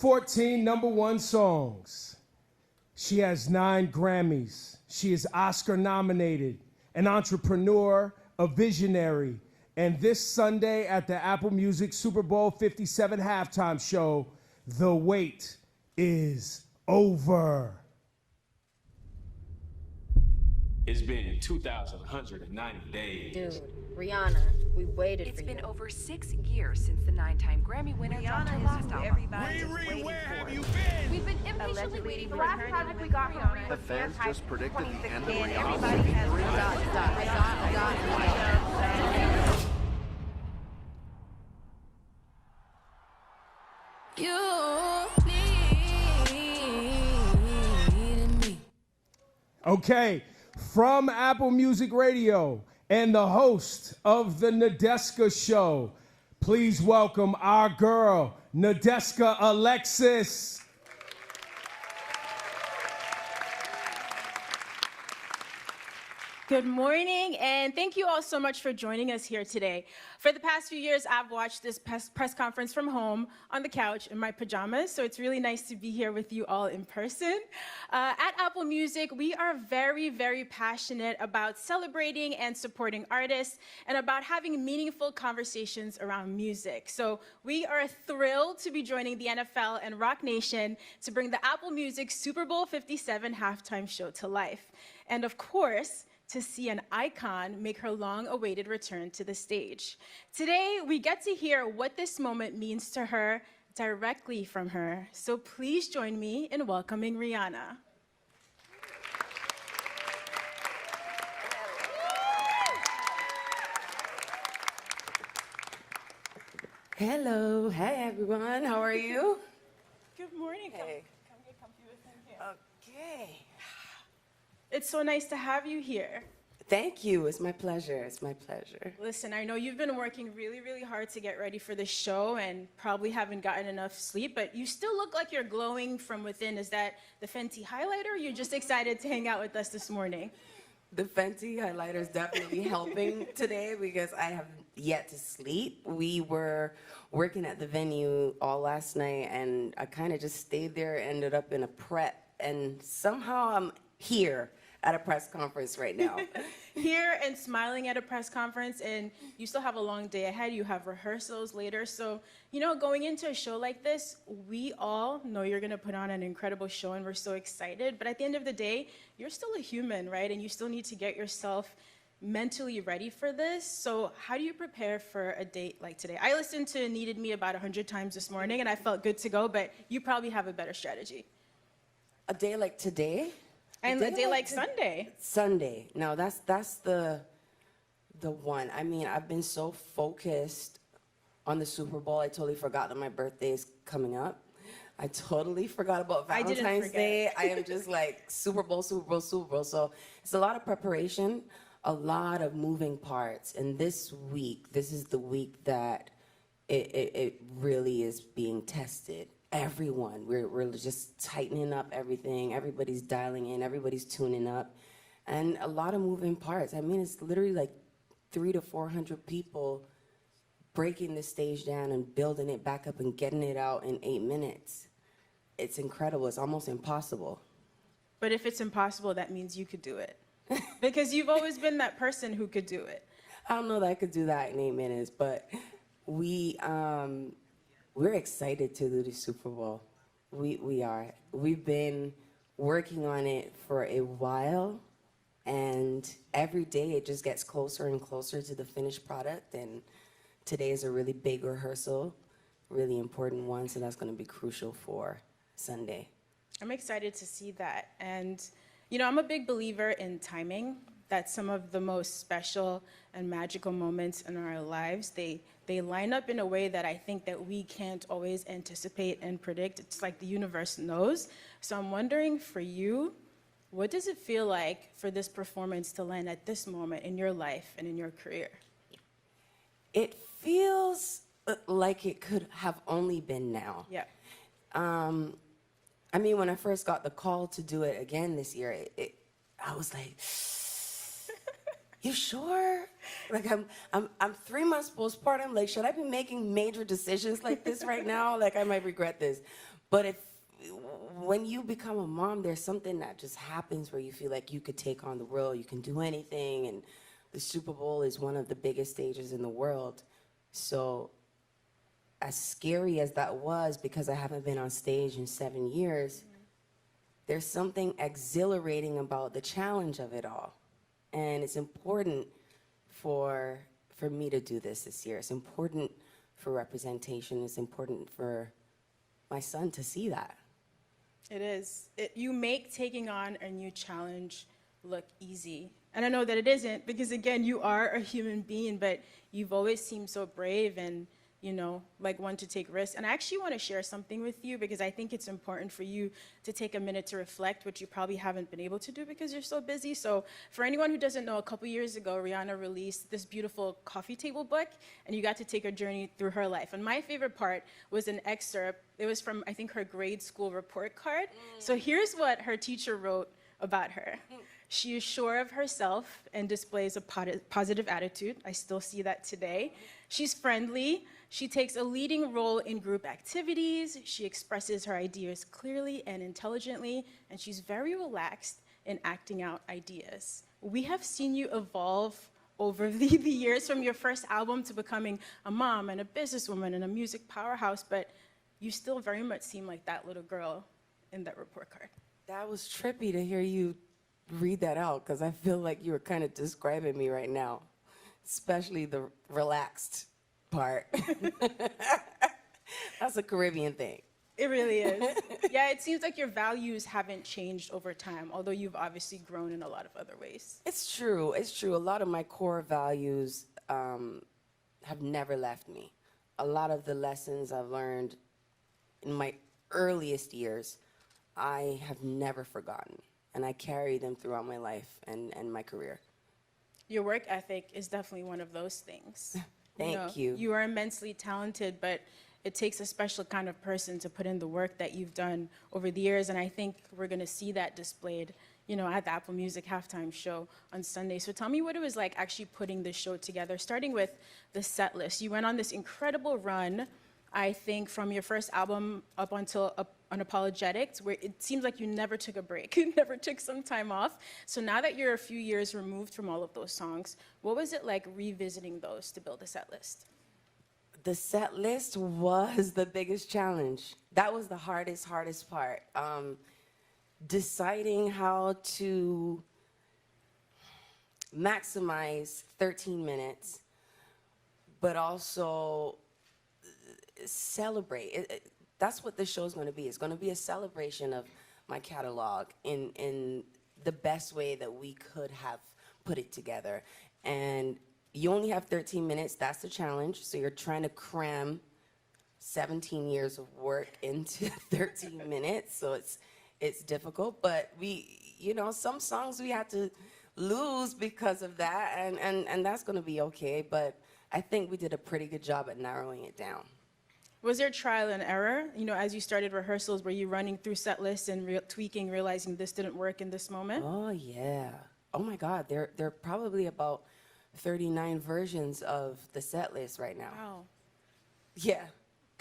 14 number one songs. She has 9 Grammys. She is Oscar nominated, an entrepreneur, a visionary. And this Sunday at the Apple Music Super Bowl 57 halftime show, the wait is over. It's been 2,190 days. Dude, Rihanna, we waited for you. It's been over 6 years since the 9-time Grammy winner dropped her last album. Everybody is waiting where for have it. you been? We've been impatiently waiting for The last project we got from Rihanna. The fans just predicted the end of And Rihanna's everybody has You needed me. Okay, from Apple Music Radio and the host of the Nadeska Show, please welcome our girl, Nadeska Alexis. Good morning, and thank you all so much for joining us here today. For the past few years, I've watched this press conference from home on the couch in my pajamas, so it's really nice to be here with you all in person. At Apple Music, we are very, very passionate about celebrating and supporting artists and about having meaningful conversations around music. So we are thrilled to be joining the NFL and Rock Nation to bring the Apple Music Super Bowl 57 halftime show to life. And of course, to see an icon make her long-awaited return to the stage. Today, we get to hear what this moment means to her directly from her. So please join me in welcoming Rihanna. Hello, hey everyone, how are you? Good morning. Hey. Come get comfy with me here. Okay. It's so nice to have you here. Thank you, it's my pleasure, it's my pleasure. Listen, I know you've been working really, really hard to get ready for the show and probably haven't gotten enough sleep, but you still look like you're glowing from within. Is that the Fenty highlighter, or you're just excited to hang out with us this morning? The Fenty highlighter is definitely helping today because I have yet to sleep. We were working at the venue all last night and I kind of just stayed there, ended up in a prep, and somehow I'm here at a press conference right now. Here and smiling at a press conference, and you still have a long day ahead. You have rehearsals later. So, you know, going into a show like this, we all know you're going to put on an incredible show, and we're so excited. But at the end of the day, you're still a human, right? And you still need to get yourself mentally ready for this. So how do you prepare for a date like today? I listened to Needed Me about 100 times this morning, and I felt good to go, but you probably have a better strategy. A day like today? And a day like Sunday. Sunday. No, that's the one. I mean, I've been so focused on the Super Bowl, I totally forgot that my birthday is coming up. I totally forgot about Valentine's Day. I am just like Super Bowl, Super Bowl, Super Bowl. So it's a lot of preparation, a lot of moving parts. And this week, this is the week that it really is being tested. Everyone, we're just tightening up everything. Everybody's dialing in, everybody's tuning up, and a lot of moving parts. I mean, it's literally like 300 to 400 people breaking the stage down and building it back up and getting it out in 8 minutes. It's incredible. It's almost impossible. But if it's impossible, that means you could do it. Because you've always been that person who could do it. I don't know that I could do that in 8 minutes, but we're excited to do the Super Bowl. We are. We've been working on it for a while, and every day it just gets closer and closer to the finished product, and today is a really big rehearsal, really important one, so that's going to be crucial for Sunday. I'm excited to see that. And, you know, I'm a big believer in timing, that some of the most special and magical moments in our lives, they line up in a way that I think that we can't always anticipate and predict. It's like the universe knows. So I'm wondering for you, what does it feel like for this performance to land at this moment in your life and in your career? It feels like it could have only been now. Yeah. I mean, when I first got the call to do it again this year, I was like, you sure? Like I'm 3 months postpartum. Like, should I be making major decisions like this right now? Like, I might regret this. But when you become a mom, there's something that just happens where you feel like you could take on the world, you can do anything, and the Super Bowl is one of the biggest stages in the world. So as scary as that was, because I haven't been on stage in 7 years, there's something exhilarating about the challenge of it all. And it's important for me to do this year. It's important for representation. It's important for my son to see that. It is. You make taking on a new challenge look easy. And I know that it isn't, because again, you are a human being, but you've always seemed so brave and, you know, like one to take risks. And I actually want to share something with you, because I think it's important for you to take a minute to reflect, which you probably haven't been able to do because you're so busy. So for anyone who doesn't know, a couple years ago, Rihanna released this beautiful coffee table book, and you got to take a journey through her life. And my favorite part was an excerpt. It was from, I think, her grade school report card. So here's what her teacher wrote about her. She is sure of herself and displays a positive attitude. I still see that today. She's friendly. She takes a leading role in group activities. She expresses her ideas clearly and intelligently, and she's very relaxed in acting out ideas. We have seen you evolve over the years, from your first album to becoming a mom and a businesswoman and a music powerhouse, but you still very much seem like that little girl in that report card. That was trippy to hear you read that out, because I feel like you were kind of describing me right now, especially the relaxed part. That's a Caribbean thing. It really is. Yeah, it seems like your values haven't changed over time, although you've obviously grown in a lot of other ways. It's true. It's true. A lot of my core values have never left me. A lot of the lessons I've learned in my earliest years, I have never forgotten. And I carry them throughout my life and my career. Your work ethic is definitely one of those things. Thank you. You are immensely talented, but it takes a special kind of person to put in the work that you've done over the years, and I think we're going to see that displayed, you know, at the Apple Music halftime show on Sunday. So tell me what it was like actually putting this show together, starting with the set list. You went on this incredible run, I think, from your first album up until Unapologetics, where it seems like you never took a break, you never took some time off. So now that you're a few years removed from all of those songs, what was it like revisiting those to build a set list? The set list was the biggest challenge. That was the hardest part. Deciding how to maximize 13 minutes, but also celebrate. That's what this show is going to be. It's going to be a celebration of my catalog in the best way that we could have put it together. And you only have 13 minutes. That's the challenge. So you're trying to cram 17 years of work into 13 minutes. So it's difficult. But some songs we had to lose because of that, and that's going to be okay. But I think we did a pretty good job at narrowing it down. Was there trial and error? You know, as you started rehearsals, were you running through set lists and tweaking, realizing this didn't work in this moment? Oh, yeah. Oh, my God. There are probably about 39 versions of the set list right now. Wow. Yeah.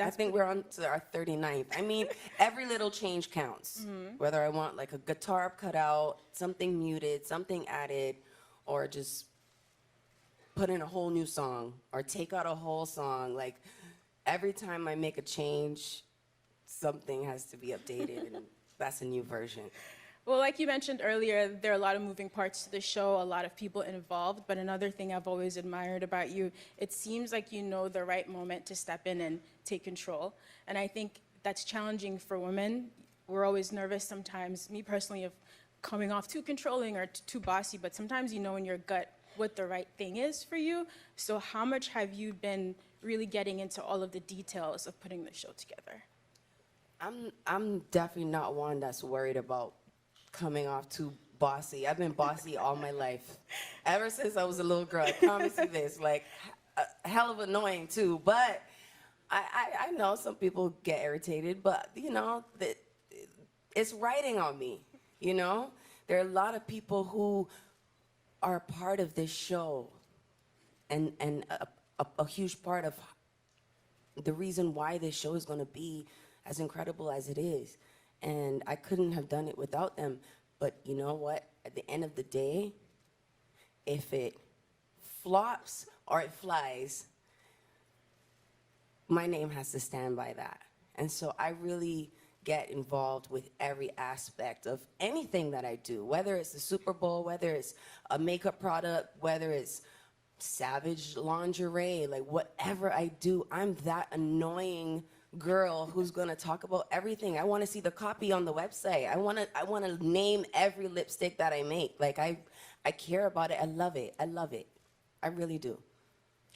I think we're on to our 39th. I mean, every little change counts. Whether I want like a guitar cut out, something muted, something added, or just put in a whole new song, or take out a whole song. Like, every time I make a change, something has to be updated, and that's a new version. Well, like you mentioned earlier, there are a lot of moving parts to the show, a lot of people involved, but another thing I've always admired about you, it seems like you know the right moment to step in and take control. And I think that's challenging for women. We're always nervous sometimes, me personally, of coming off too controlling or too bossy, but sometimes you know in your gut what the right thing is for you. So how much have you been really getting into all of the details of putting the show together? I'm definitely not one that's worried about coming off too bossy. I've been bossy all my life. Ever since I was a little girl, I promise you this. Like, hell of annoying too. But I know some people get irritated, but it's writing on me, There are a lot of people who are a part of this show, and a huge part of the reason why this show is going to be as incredible as it is. And I couldn't have done it without them. But you know what? At the end of the day, if it flops or it flies, my name has to stand by that. And so I really get involved with every aspect of anything that I do, whether it's the Super Bowl, whether it's a makeup product, whether it's Savage lingerie, like whatever I do, I'm that annoying girl who's gonna talk about everything. I wanna see the copy on the website. I wanna name every lipstick that I make. Like I care about it. I love it. I love it. I really do.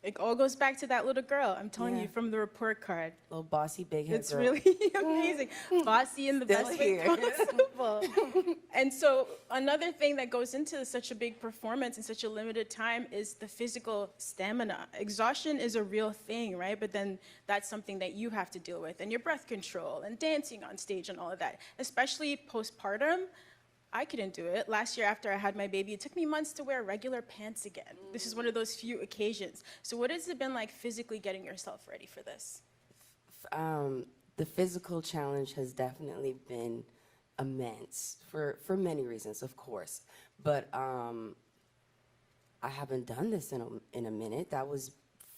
It all goes back to that little girl. I'm telling Yeah. you from the report card. Little bossy big head It's girl. really amazing. Bossy in the Still best way here. possible. And so another thing that goes into such a big performance in such a limited time is the physical stamina. Exhaustion is a real thing, right? But then that's something that you have to deal with, and your breath control and dancing on stage and all of that. Especially postpartum, I couldn't do it. Last year after I had my baby, it took me months to wear regular pants again. This is one of those few occasions. So what has it been like physically getting yourself ready for this? The physical challenge has definitely been immense for many reasons, of course. But I haven't done this in a minute. That was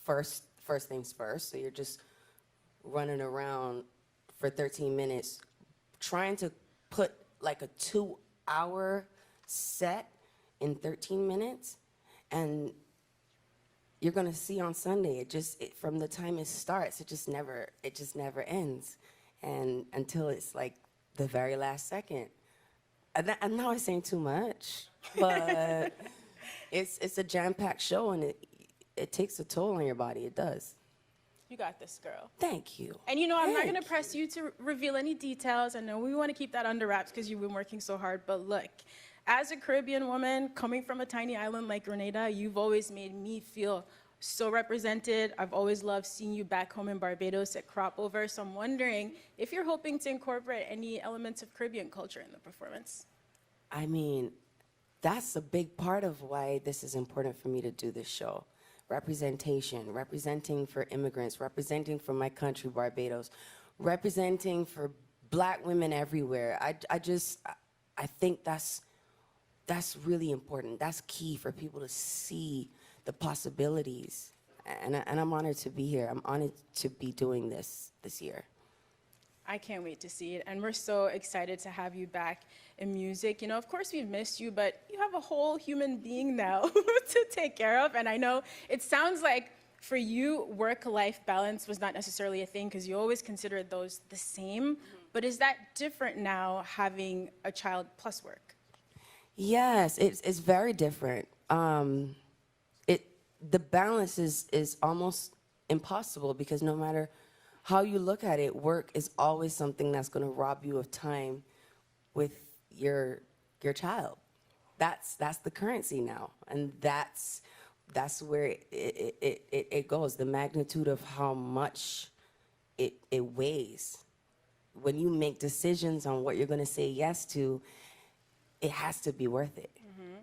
first things first. So you're just running around for 13 minutes trying to put like a 2-hour set in 13 minutes, and you're gonna see on Sunday. From the time it starts, it just never ends, and until it's like the very last second. And now I'm saying too much, but it's a jam-packed show, and it takes a toll on your body. It does. You got this, girl. Thank you. And you know, I'm not Thank going to press you to reveal any details. I know we want to keep that under wraps because you've been working so hard. But look, as a Caribbean woman coming from a tiny island like Grenada, you've always made me feel so represented. I've always loved seeing you back home in Barbados at Crop Over. So I'm wondering if you're hoping to incorporate any elements of Caribbean culture in the performance. I mean, that's a big part of why this is important for me to do this show. Representation, representing for immigrants, representing for my country, Barbados, representing for Black women everywhere. I think that's really important. That's key for people to see the possibilities. And I'm honored to be here. I'm honored to be doing this year. I can't wait to see it, and we're so excited to have you back in music. You know, of course we've missed you, but you have a whole human being now to take care of, and I know it sounds like for you, work-life balance was not necessarily a thing because you always considered those the same, but is that different now having a child plus work? Yes, it's very different. The balance is almost impossible because no matter how you look at it, work is always something that's going to rob you of time with your child. That's the currency now, and that's where it goes. The magnitude of how much it weighs. When you make decisions on what you're going to say yes to, it has to be worth it. Mm-hmm.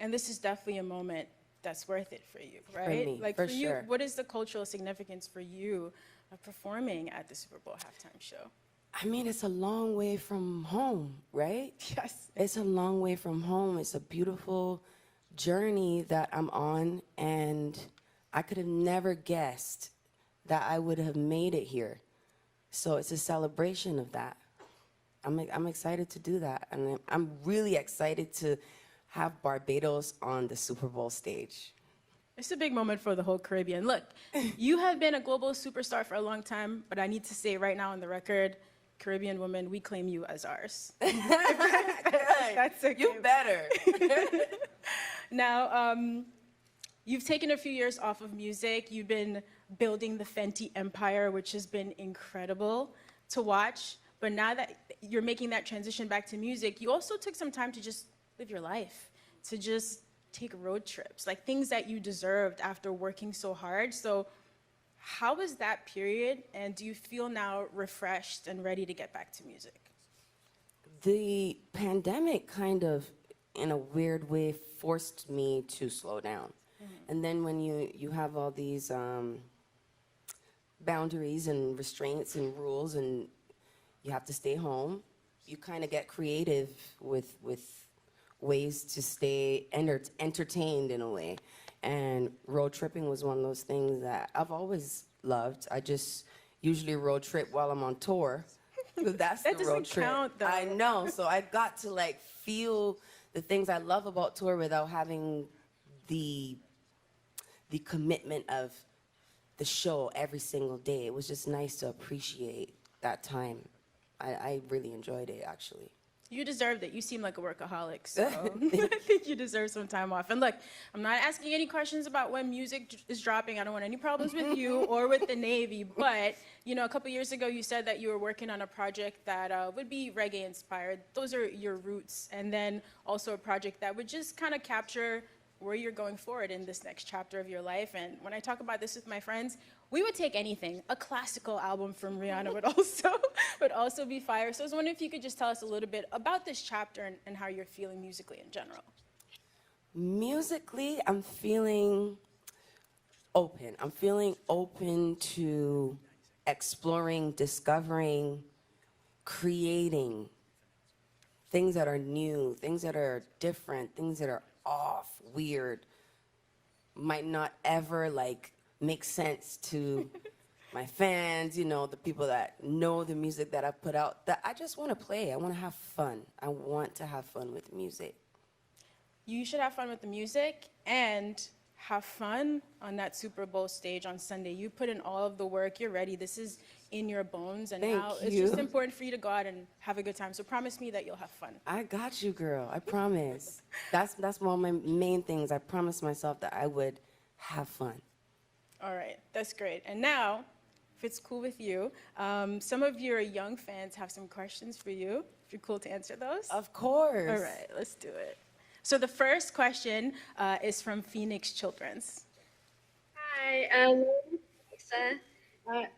And this is definitely a moment that's worth it for you, right? me, like for you, sure. what is the cultural significance for you of performing at the Super Bowl halftime show? I mean, it's a long way from home, right? Yes. It's a long way from home. It's a beautiful journey that I'm on, and I could have never guessed that I would have made it here. So it's a celebration of that. I'm excited to do that, and I'm really excited to have Barbados on the Super Bowl stage. It's a big moment for the whole Caribbean. Look, you have been a global superstar for a long time, but I need to say right now on the record, Caribbean women, we claim you as ours. That's okay. You better. Now, you've taken a few years off of music. You've been building the Fenty empire, which has been incredible to watch. But now that you're making that transition back to music, you also took some time to just live your life, to just take road trips, like things that you deserved after working so hard. So how was that period, and do you feel now refreshed and ready to get back to music? The pandemic kind of, in a weird way, forced me to slow down. Mm-hmm. And then when you have all these boundaries and restraints and rules, and you have to stay home. You kind of get creative with ways to stay entertained in a way. And road tripping was one of those things that I've always loved. I just usually road trip while I'm on tour. That's That the road doesn't trip. count, though. I know. So I got to like feel the things I love about tour without having the commitment of the show every single day. It was just nice to appreciate that time. I really enjoyed it, actually. You deserved it. You seem like a workaholic, so I think you deserve some time off. And look, I'm not asking any questions about when music is dropping. I don't want any problems with you or with the Navy. But, you know, a couple years ago, you said that you were working on a project that would be reggae inspired. Those are your roots. And then also a project that would just kind of capture where you're going forward in this next chapter of your life. And when I talk about this with my friends, we would take anything. A classical album from Rihanna would also be fire. So I was wondering if you could just tell us a little bit about this chapter and how you're feeling musically in general. Musically, I'm feeling open. I'm feeling open to exploring, discovering, creating things that are new, things that are different, things that are off, weird, might not ever like make sense to my fans, you know, the people that know the music that I put out, that I just want to play. I want to have fun. I want to have fun with music. You should have fun with the music and have fun on that Super Bowl stage on Sunday. You put in all of the work. You're ready. This is in your bones. And Thank now it's you. just important for you to go out and have a good time. So promise me that you'll have fun. I got you, girl. I promise. That's one of my main things. I promised myself that I would have fun. All right. That's great. And now, if it's cool with you, some of your young fans have some questions for you. If you're cool to answer those. Of course. All right. Let's do it. So the first question is from Phoenix Children's. Hi, Lisa.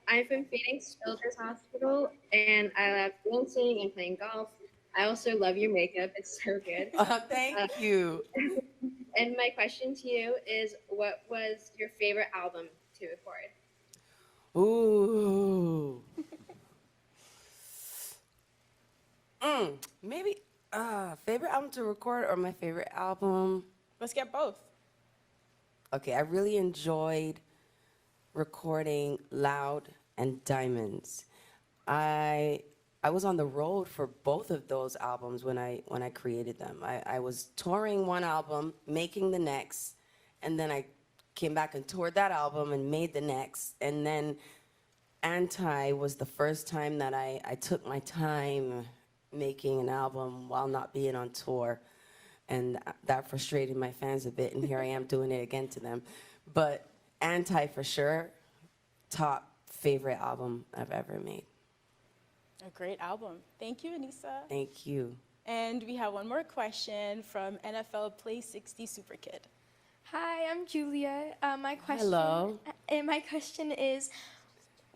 I'm from Phoenix Children's Hospital, and I love dancing and playing golf. I also love your makeup. It's so good. Thank you. And my question to you is, what was your favorite album to record? Ooh. Maybe favorite album to record or my favorite album? Let's get both. Okay, I really enjoyed recording Loud and Diamonds. I was on the road for both of those albums when I created them. I was touring one album, making the next, and then I came back and toured that album and made the next. And then Anti was the first time that I took my time making an album while not being on tour. And that frustrated my fans a bit, and here I am doing it again to them. But Anti, for sure, top favorite album I've ever made. A great album. Thank you, Anissa. Thank you. And we have one more question from NFL Play 60 Super Kid. Hi, I'm Julia. My question. Hello. And my question is,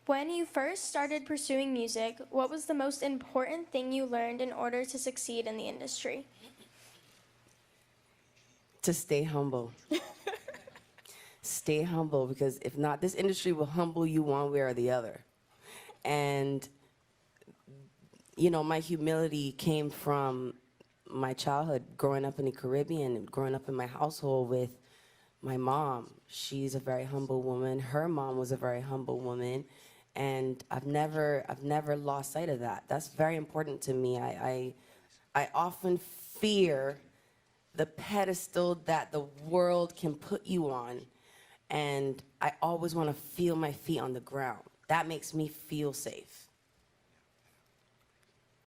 when you first started pursuing music, what was the most important thing you learned in order to succeed in the industry? To stay humble. Stay humble, because if not, this industry will humble you one way or the other. And, you know, my humility came from my childhood, growing up in the Caribbean, and growing up in my household with my mom. She's a very humble woman. Her mom was a very humble woman. And I've never lost sight of that. That's very important to me. I often fear the pedestal that the world can put you on, and I always want to feel my feet on the ground. That makes me feel safe.